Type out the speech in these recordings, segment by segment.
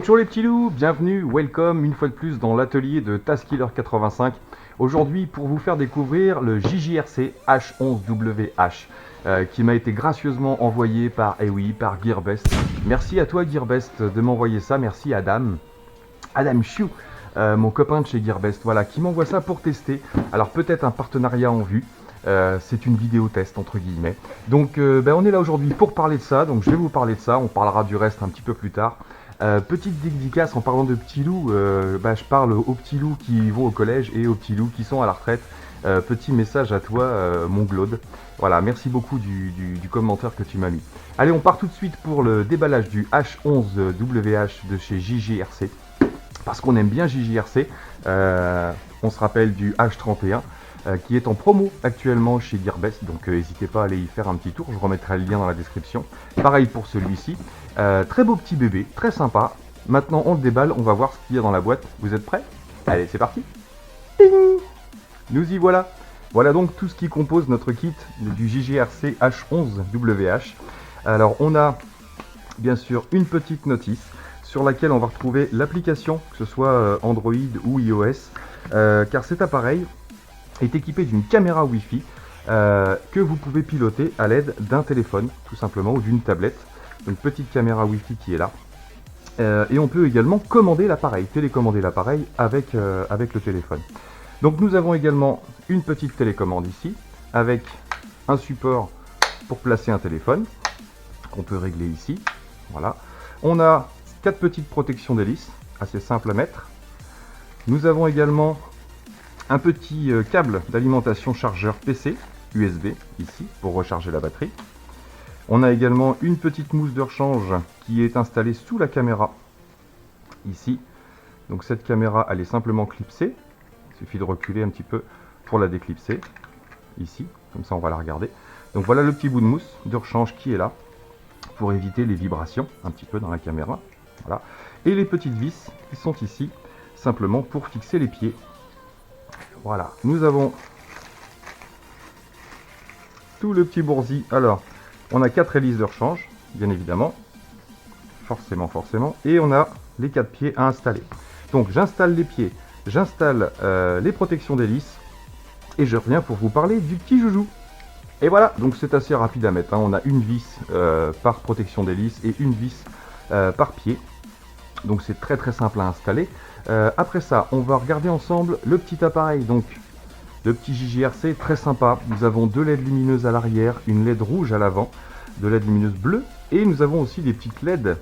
Bonjour les petits loups, bienvenue, welcome une fois de plus dans l'atelier de TaskKiller85. Aujourd'hui pour vous faire découvrir le JJRC H11WH qui m'a été gracieusement envoyé par, par Gearbest. Merci à toi Gearbest de m'envoyer ça, merci Adam Chiu, mon copain de chez Gearbest, voilà, qui m'envoie ça pour tester. Alors peut-être un partenariat en vue. C'est une vidéo test entre guillemets. Donc on est là aujourd'hui pour parler de ça, donc je vais vous parler de ça, on parlera du reste un petit peu plus tard. Petite dédicace en parlant de petits loups, je parle aux petits loups qui vont au collège et aux petits loups qui sont à la retraite. Petit message à toi mon Glaude. Voilà, merci beaucoup du commentaire que tu m'as mis. Allez, on part tout de suite pour le déballage du H11WH de chez JJRC. Parce qu'on aime bien JJRC, on se rappelle du H31 qui est en promo actuellement chez Gearbest, donc n'hésitez pas à aller y faire un petit tour, je remettrai le lien dans la description. Pareil pour celui-ci, très beau petit bébé, très sympa. Maintenant on le déballe, on va voir ce qu'il y a dans la boîte. Vous êtes prêts? Allez, c'est parti. Ting, nous y voilà. Voilà donc tout ce qui compose notre kit du JJRC H11WH. Alors on a bien sûr une petite notice sur laquelle on va retrouver l'application, que ce soit Android ou iOS, car cet appareil est équipé d'une caméra Wi-Fi que vous pouvez piloter à l'aide d'un téléphone, tout simplement, ou d'une tablette. Une petite caméra Wi-Fi qui est là. Et on peut également commander l'appareil, télécommander l'appareil avec le téléphone. Donc nous avons également une petite télécommande ici, avec un support pour placer un téléphone, qu'on peut régler ici. Voilà. On a 4 petites protections d'hélice, assez simple à mettre. Nous avons également un petit câble d'alimentation chargeur PC USB ici pour recharger la batterie. On a également une petite mousse de rechange qui est installée sous la caméra ici. Donc cette caméra elle est simplement clipsée. Il suffit de reculer un petit peu pour la déclipser ici, comme ça on va la regarder. Donc voilà le petit bout de mousse de rechange qui est là pour éviter les vibrations un petit peu dans la caméra. Voilà. Et les petites vis qui sont ici simplement pour fixer les pieds. Voilà, nous avons tout le petit boursi. Alors, on a 4 hélices de rechange, bien évidemment. Forcément. Et on a les 4 pieds à installer. Donc, j'installe les pieds, j'installe les protections d'hélice. Et je reviens pour vous parler du petit joujou. Et voilà, donc c'est assez rapide à mettre. Hein. On a une vis par protection d'hélice et une vis par pied. Donc c'est très simple à installer. Après ça, on va regarder ensemble le petit appareil. Donc le petit JJRC, très sympa. Nous avons 2 LED lumineuses à l'arrière, une LED rouge à l'avant, 2 LED lumineuses bleues. Et nous avons aussi des petites LED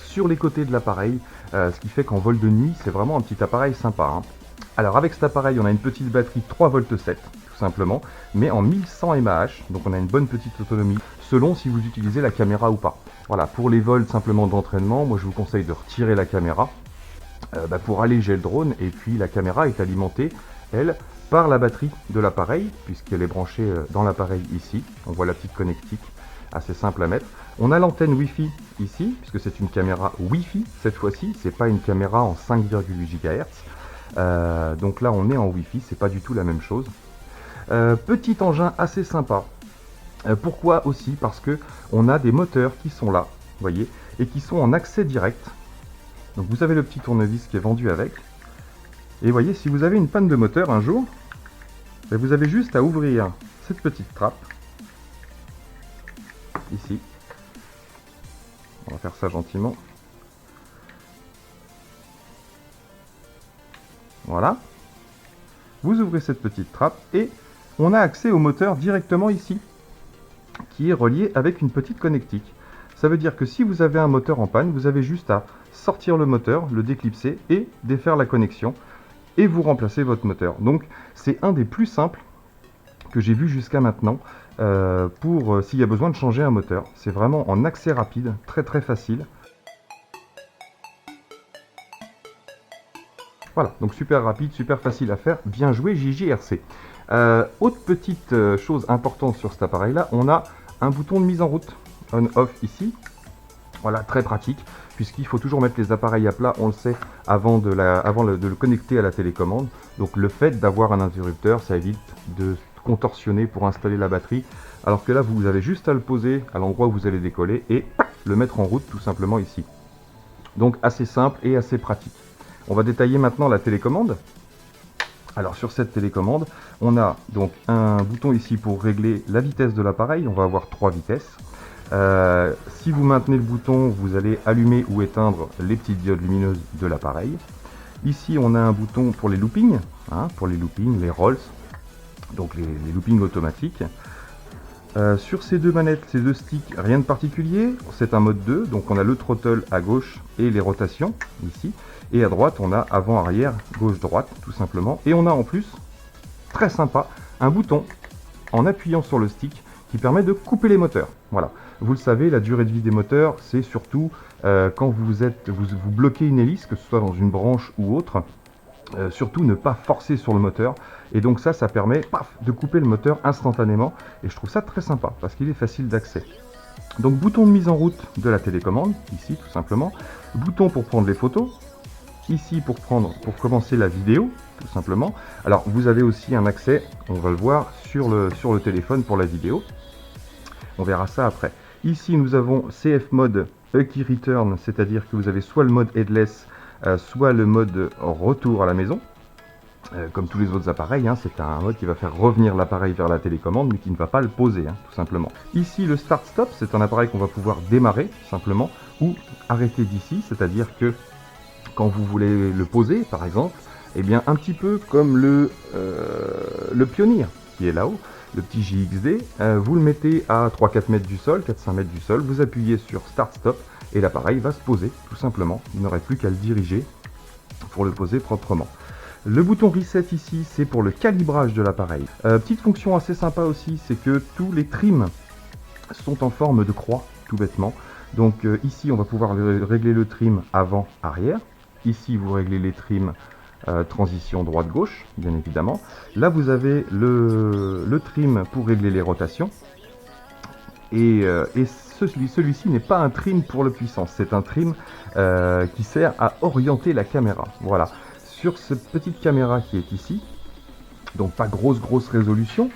sur les côtés de l'appareil. Ce qui fait qu'en vol de nuit, c'est vraiment un petit appareil sympa. Hein. Alors avec cet appareil, on a une petite batterie 3,7 V tout simplement, mais en 1100 mAh. Donc on a une bonne petite autonomie, selon si vous utilisez la caméra ou pas. Voilà, pour les vols simplement d'entraînement, moi je vous conseille de retirer la caméra pour alléger le drone. Et puis la caméra est alimentée, elle, par la batterie de l'appareil, puisqu'elle est branchée dans l'appareil ici. On voit la petite connectique, assez simple à mettre. On a l'antenne Wi-Fi ici, puisque c'est une caméra Wi-Fi cette fois-ci, c'est pas une caméra en 5,8 GHz. Donc là on est en Wi-Fi, c'est pas du tout la même chose. Petit engin assez sympa. Pourquoi aussi? Parce que on a des moteurs qui sont là, vous voyez, et qui sont en accès direct. Donc vous avez le petit tournevis qui est vendu avec. Et vous voyez, si vous avez une panne de moteur un jour, vous avez juste à ouvrir cette petite trappe. Ici. On va faire ça gentiment. Voilà. Vous ouvrez cette petite trappe et on a accès au moteur directement ici, qui est relié avec une petite connectique. Ça veut dire que si vous avez un moteur en panne, vous avez juste à sortir le moteur, le déclipser et défaire la connexion et vous remplacez votre moteur. Donc c'est un des plus simples que j'ai vu jusqu'à maintenant pour s'il y a besoin de changer un moteur. C'est vraiment en accès rapide, très facile. Voilà, donc super rapide, super facile à faire. Bien joué JJRC. Autre petite chose importante sur cet appareil là, on a un bouton de mise en route on-off ici. Voilà, très pratique, puisqu'il faut toujours mettre les appareils à plat, on le sait, avant de le connecter à la télécommande. Donc le fait d'avoir un interrupteur, ça évite de contorsionner pour installer la batterie, alors que là vous avez juste à le poser à l'endroit où vous allez décoller et le mettre en route tout simplement ici. Donc assez simple et assez pratique. On va détailler maintenant la télécommande. Alors sur cette télécommande, on a donc un bouton ici pour régler la vitesse de l'appareil. On va avoir 3 vitesses. Si vous maintenez le bouton, vous allez allumer ou éteindre les petites diodes lumineuses de l'appareil. Ici, on a un bouton pour les loopings, pour les loopings, les rolls, donc les loopings automatiques. Sur ces deux manettes, ces deux sticks, rien de particulier. C'est un mode 2, donc on a le throttle à gauche et les rotations ici. Et à droite, on a avant-arrière, gauche-droite, tout simplement. Et on a en plus, très sympa, un bouton en appuyant sur le stick qui permet de couper les moteurs. Voilà. Vous le savez, la durée de vie des moteurs, c'est surtout quand vous bloquez une hélice, que ce soit dans une branche ou autre. Surtout ne pas forcer sur le moteur. Et donc ça permet de couper le moteur instantanément. Et je trouve ça très sympa parce qu'il est facile d'accès. Donc bouton de mise en route de la télécommande, ici tout simplement. Bouton pour prendre les photos. Ici pour commencer la vidéo, tout simplement. Alors vous avez aussi un accès, on va le voir, sur le téléphone pour la vidéo. On verra ça après. Ici nous avons CF mode Key Return, c'est-à-dire que vous avez soit le mode headless, soit le mode retour à la maison. Comme tous les autres appareils, c'est un mode qui va faire revenir l'appareil vers la télécommande, mais qui ne va pas le poser, tout simplement. Ici, le Start-Stop, c'est un appareil qu'on va pouvoir démarrer, simplement, ou arrêter d'ici, c'est-à-dire que quand vous voulez le poser, par exemple, eh bien, un petit peu comme le Pioneer, qui est là-haut, le petit JXD, vous le mettez à 3-4 mètres du sol, 4-5 mètres du sol, vous appuyez sur Start-Stop, et l'appareil va se poser, tout simplement. Il n'aurait plus qu'à le diriger pour le poser proprement. Le bouton Reset ici, c'est pour le calibrage de l'appareil. Petite fonction assez sympa aussi, c'est que tous les trims sont en forme de croix, tout bêtement. Donc ici, on va pouvoir régler le trim avant-arrière. Ici, vous réglez les trims transition droite-gauche, bien évidemment. Là, vous avez le trim pour régler les rotations. Et celui-ci n'est pas un trim pour le puissance, c'est un trim qui sert à orienter la caméra. Voilà. Sur cette petite caméra qui est ici, donc pas grosse résolution,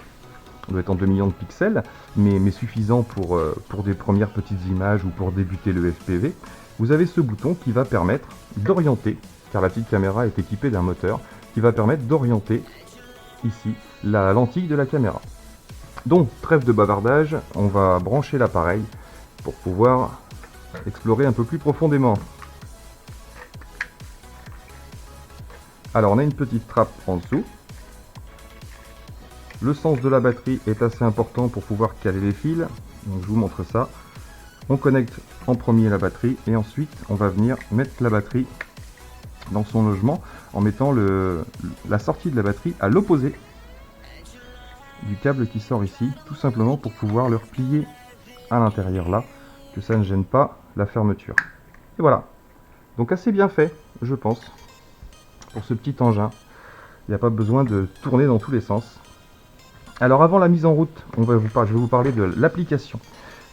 on doit être en 2 millions de pixels, mais suffisant pour des premières petites images ou pour débuter le FPV, vous avez ce bouton qui va permettre d'orienter, car la petite caméra est équipée d'un moteur, qui va permettre d'orienter ici la lentille de la caméra. Donc, trêve de bavardage, on va brancher l'appareil pour pouvoir explorer un peu plus profondément. Alors, on a une petite trappe en dessous. Le sens de la batterie est assez important pour pouvoir caler les fils. Donc, je vous montre ça. On connecte en premier la batterie et ensuite, on va venir mettre la batterie dans son logement en mettant la sortie de la batterie à l'opposé du câble qui sort ici, tout simplement pour pouvoir le replier à l'intérieur là, que ça ne gêne pas la fermeture. Et voilà. Donc assez bien fait, je pense. Pour ce petit engin, il n'y a pas besoin de tourner dans tous les sens. Alors avant la mise en route, je vais vous parler de l'application.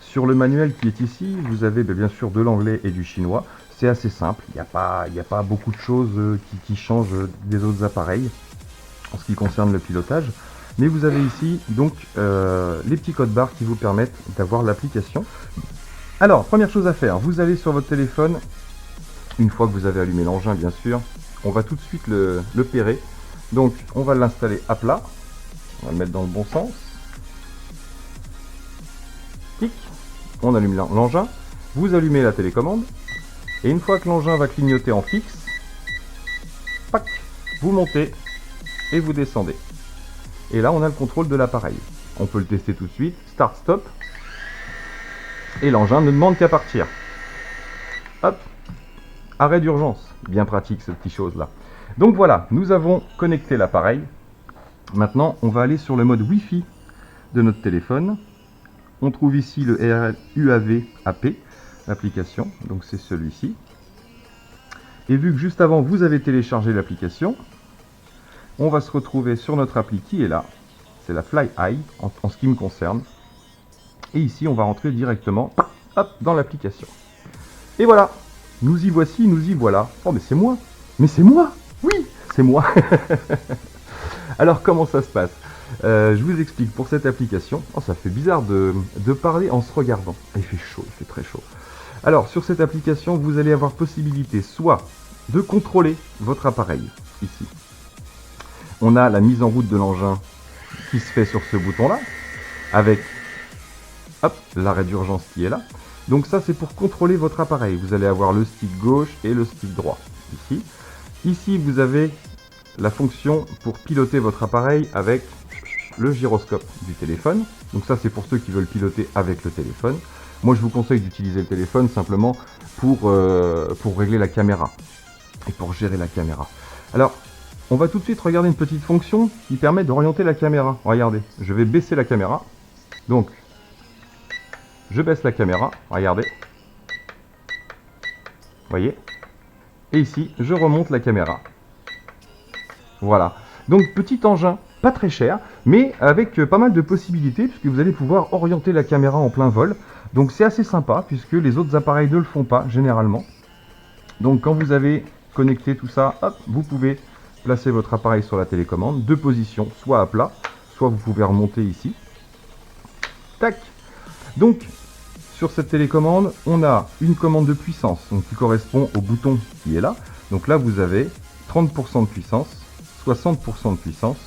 Sur le manuel qui est ici, vous avez bien sûr de l'anglais et du chinois. C'est assez simple, il n'y a pas beaucoup de choses qui changent des autres appareils en ce qui concerne le pilotage. Mais vous avez ici donc les petits codes barres qui vous permettent d'avoir l'application. Alors, première chose à faire, vous allez sur votre téléphone, une fois que vous avez allumé l'engin bien sûr, on va tout de suite le pairer. Donc on va l'installer à plat, on va le mettre dans le bon sens. Clic, on allume l'engin, vous allumez la télécommande, et une fois que l'engin va clignoter en fixe, pac, vous montez et vous descendez. Et là on a le contrôle de l'appareil. On peut le tester tout de suite, start stop, et l'engin ne demande qu'à partir. Hop, arrêt d'urgence, bien pratique cette petite chose là. Donc voilà, nous avons connecté l'appareil. Maintenant on va aller sur le mode Wi-Fi de notre téléphone. On trouve ici le UAV AP, l'application, donc c'est celui-ci. Et vu que juste avant vous avez téléchargé l'application, on va se retrouver sur notre appli qui est là, c'est la Fly Eye en ce qui me concerne. Et ici on va rentrer directement hop, dans l'application. Et voilà, nous y voici, nous y voilà. Oh mais c'est moi, oui, c'est moi. Alors comment ça se passe? Je vous explique pour cette application. Oh, ça fait bizarre de parler en se regardant. Il fait chaud, il fait très chaud. Alors sur cette application, vous allez avoir possibilité soit de contrôler votre appareil, ici. On a la mise en route de l'engin qui se fait sur ce bouton-là, avec hop, l'arrêt d'urgence qui est là. Donc ça c'est pour contrôler votre appareil. Vous allez avoir le stick gauche et le stick droit, ici. Ici vous avez la fonction pour piloter votre appareil avec le gyroscope du téléphone. Donc ça c'est pour ceux qui veulent piloter avec le téléphone. Moi je vous conseille d'utiliser le téléphone simplement pour régler la caméra et pour gérer la caméra. Alors on va tout de suite regarder une petite fonction qui permet d'orienter la caméra. Regardez, je vais baisser la caméra. Donc je baisse la caméra, regardez. Voyez. Et ici je remonte la caméra. Voilà. Donc petit engin, pas très cher, mais avec pas mal de possibilités, puisque vous allez pouvoir orienter la caméra en plein vol. Donc c'est assez sympa, puisque les autres appareils ne le font pas, généralement. Donc quand vous avez connecté tout ça, hop, vous pouvez placer votre appareil sur la télécommande, deux positions, soit à plat, soit vous pouvez remonter ici. Tac. Donc sur cette télécommande, on a une commande de puissance, donc qui correspond au bouton qui est là. Donc là vous avez 30% de puissance, 60% de puissance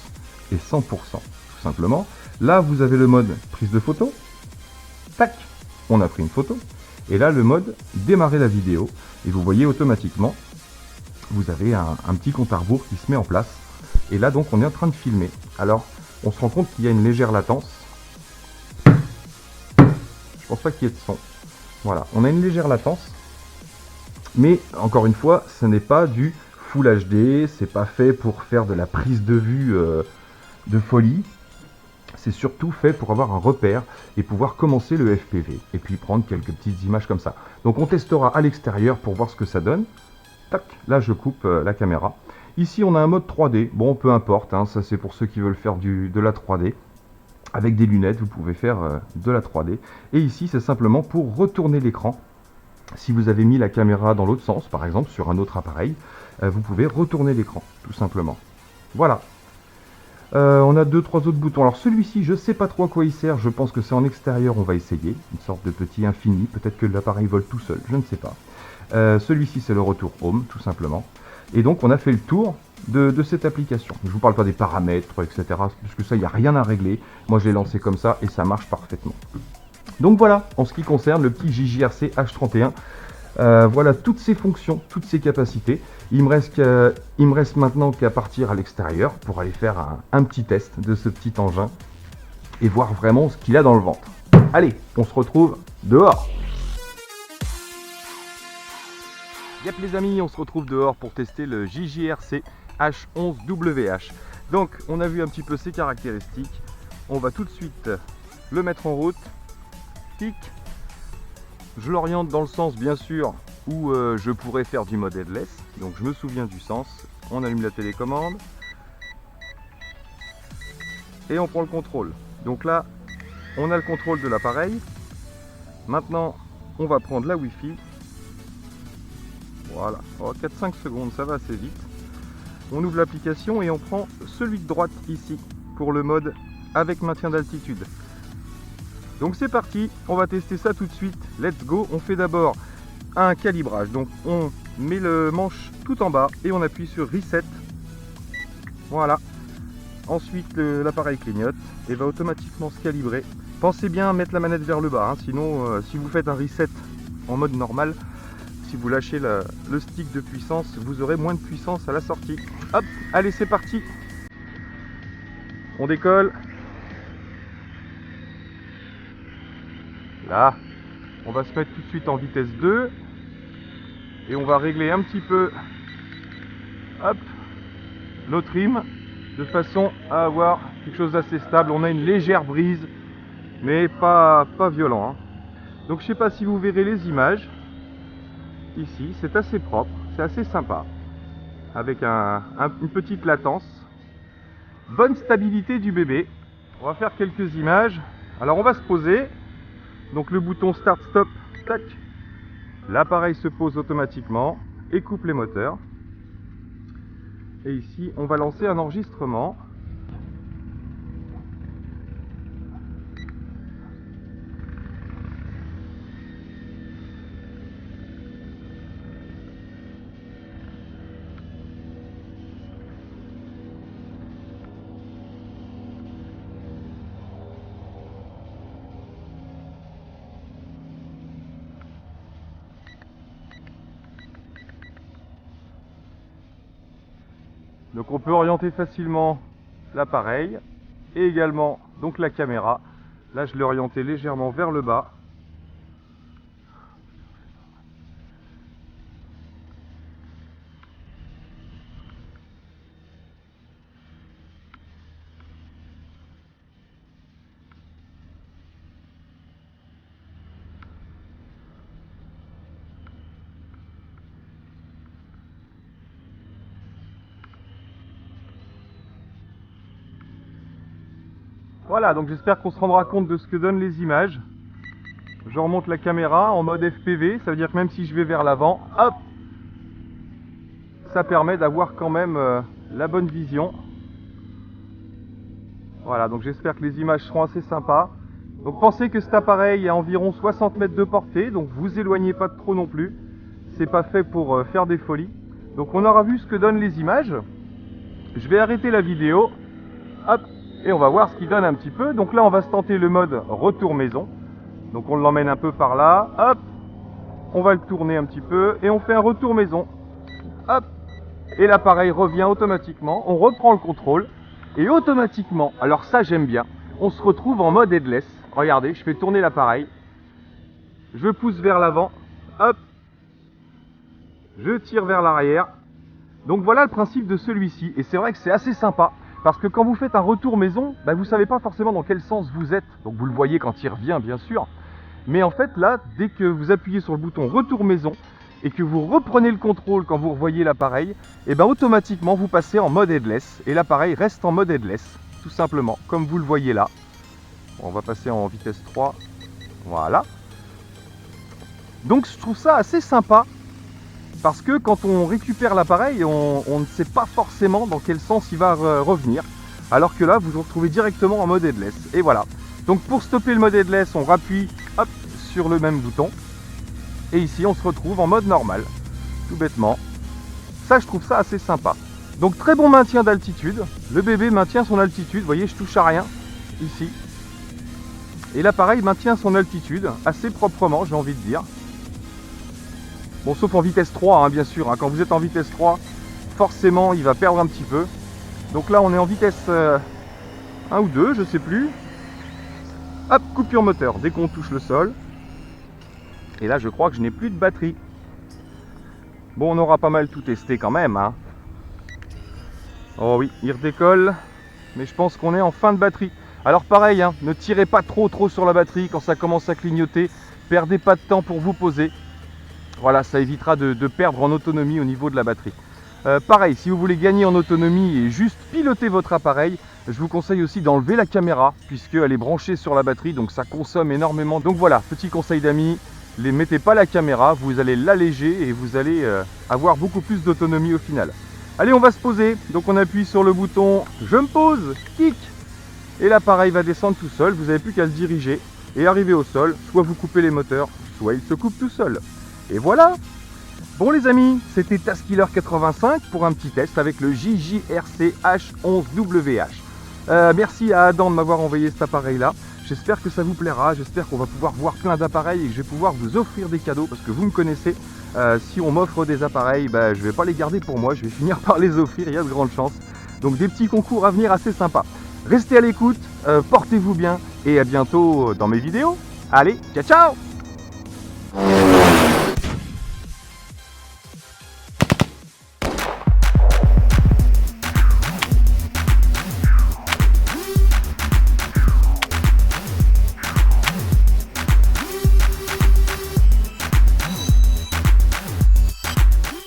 et 100% tout simplement. Là vous avez le mode prise de photo, tac, on a pris une photo, et là le mode démarrer la vidéo, et vous voyez automatiquement, vous avez un petit compte à rebours qui se met en place, et là donc on est en train de filmer. Alors on se rend compte qu'il y a une légère latence, je pense pas qu'il y ait de son, voilà, on a une légère latence, mais encore une fois, ce n'est pas du Full HD, c'est pas fait pour faire de la prise de vue de folie. C'est surtout fait pour avoir un repère et pouvoir commencer le FPV et puis prendre quelques petites images comme ça. Donc on testera à l'extérieur pour voir ce que ça donne. Tac, là je coupe la caméra. Ici on a un mode 3D, bon peu importe, hein, ça c'est pour ceux qui veulent faire de la 3D. Avec des lunettes vous pouvez faire de la 3D. Et ici c'est simplement pour retourner l'écran. Si vous avez mis la caméra dans l'autre sens, par exemple sur un autre appareil, vous pouvez retourner l'écran, tout simplement. Voilà. On a 2-3 autres boutons. Alors celui-ci, je ne sais pas trop à quoi il sert. Je pense que c'est en extérieur, on va essayer. Une sorte de petit infini. Peut-être que l'appareil vole tout seul, je ne sais pas. Celui-ci, c'est le retour home, tout simplement. Et donc, on a fait le tour de cette application. Je ne vous parle pas des paramètres, etc. Parce que ça, il n'y a rien à régler. Moi, je l'ai lancé comme ça et ça marche parfaitement. Donc voilà, en ce qui concerne le petit JJRC H31. Voilà toutes ces fonctions, toutes ces capacités. Il me reste maintenant qu'à partir à l'extérieur pour aller faire un petit test de ce petit engin et voir vraiment ce qu'il a dans le ventre. Allez, on se retrouve dehors. Yep les amis, on se retrouve dehors pour tester le JJRC H11WH. Donc on a vu un petit peu ses caractéristiques. On va tout de suite le mettre en route. Tic. Je l'oriente dans le sens bien sûr où je pourrais faire du mode headless. Donc je me souviens du sens. On allume la télécommande. Et on prend le contrôle. Donc là, on a le contrôle de l'appareil. Maintenant, on va prendre la Wi-Fi. Voilà, oh, 4-5 secondes, ça va assez vite. On ouvre l'application et on prend celui de droite ici pour le mode avec maintien d'altitude. Donc c'est parti, on va tester ça tout de suite. Let's go. On fait d'abord un calibrage. Donc on met le manche tout en bas et on appuie sur Reset. Voilà. Ensuite l'appareil clignote et va automatiquement se calibrer. Pensez bien à mettre la manette vers le bas, hein, sinon si vous faites un reset en mode normal, si vous lâchez le stick de puissance, vous aurez moins de puissance à la sortie. Hop, allez c'est parti. On décolle. Là, on va se mettre tout de suite en vitesse 2 et on va régler un petit peu, hop, notre trim de façon à avoir quelque chose d'assez stable. On a une légère brise, mais pas violent, hein. Donc je sais pas si vous verrez les images. Ici, c'est assez propre, c'est assez sympa, avec une petite latence. Bonne stabilité du bébé. On va faire quelques images. Alors on va se poser. Donc le bouton Start Stop, tac. L'appareil se pose automatiquement et coupe les moteurs. Et ici, on va lancer un enregistrement. Donc on peut orienter facilement l'appareil et également donc la caméra. Là je l'ai orienté légèrement vers le bas. Voilà, donc j'espère qu'on se rendra compte de ce que donnent les images. Je remonte la caméra en mode FPV, ça veut dire que même si je vais vers l'avant, hop, ça permet d'avoir quand même la bonne vision. Voilà, donc j'espère que les images seront assez sympas. Donc pensez que cet appareil a environ 60 mètres de portée, donc vous éloignez pas trop non plus. C'est pas fait pour faire des folies. Donc on aura vu ce que donnent les images. Je vais arrêter la vidéo. Hop, et on va voir ce qu'il donne un petit peu. Donc là on va se tenter le mode retour maison. Donc on l'emmène un peu par là. Hop, on va le tourner un petit peu et on fait un retour maison. Hop, et l'appareil revient automatiquement. On reprend le contrôle. Et automatiquement, alors ça j'aime bien, on se retrouve en mode headless. Regardez, je fais tourner l'appareil. Je pousse vers l'avant. Hop. Je tire vers l'arrière. Donc voilà le principe de celui-ci. Et c'est vrai que c'est assez sympa. Parce que quand vous faites un retour maison, bah, vous ne savez pas forcément dans quel sens vous êtes. Donc vous le voyez quand il revient, bien sûr. Mais en fait là, dès que vous appuyez sur le bouton retour maison, et que vous reprenez le contrôle quand vous revoyez l'appareil, et ben automatiquement vous passez en mode headless et l'appareil reste en mode headless, tout simplement, comme vous le voyez là. Bon, on va passer en vitesse 3, voilà. Donc je trouve ça assez sympa, parce que quand on récupère l'appareil, on ne sait pas forcément dans quel sens il va revenir, alors que là vous vous retrouvez directement en mode headless, et voilà. Donc pour stopper le mode headless, on rappuie hop, sur le même bouton. Et ici on se retrouve en mode normal, tout bêtement. Ça je trouve ça assez sympa. Donc très bon maintien d'altitude. Le bébé maintient son altitude, vous voyez je touche à rien ici. Et l'appareil maintient son altitude assez proprement, j'ai envie de dire. Bon, sauf en vitesse 3 hein, bien sûr, hein. Quand vous êtes en vitesse 3, forcément il va perdre un petit peu. Donc là on est en vitesse 1 ou 2, je sais plus. Hop, coupure moteur dès qu'on touche le sol. Et là je crois que je n'ai plus de batterie. Bon, on aura pas mal tout testé quand même hein. Oh oui, il redécolle. Mais je pense qu'on est en fin de batterie. Alors pareil hein, ne tirez pas trop sur la batterie quand ça commence à clignoter. Perdez pas de temps pour vous poser. Voilà, ça évitera de perdre en autonomie au niveau de la batterie. Pareil, si vous voulez gagner en autonomie et juste piloter votre appareil, je vous conseille aussi d'enlever la caméra puisqu'elle est branchée sur la batterie, donc ça consomme énormément. Donc voilà, petit conseil d'amis. Ne mettez pas la caméra, vous allez l'alléger et vous allez avoir beaucoup plus d'autonomie au final. Allez, on va se poser. Donc on appuie sur le bouton je me pose, kick. Et l'appareil va descendre tout seul, vous n'avez plus qu'à le diriger. Et arriver au sol, soit vous coupez les moteurs, soit il se coupe tout seul. Et voilà. Bon les amis, c'était Taskiller 85 pour un petit test avec le JJRC H11WH. Merci à Adam de m'avoir envoyé cet appareil là. J'espère que ça vous plaira, j'espère qu'on va pouvoir voir plein d'appareils et que je vais pouvoir vous offrir des cadeaux parce que vous me connaissez, si on m'offre des appareils, bah, je ne vais pas les garder pour moi, je vais finir par les offrir, il y a de grandes chances. Donc des petits concours à venir assez sympas. Restez à l'écoute, portez-vous bien et à bientôt dans mes vidéos. Allez, ciao ciao!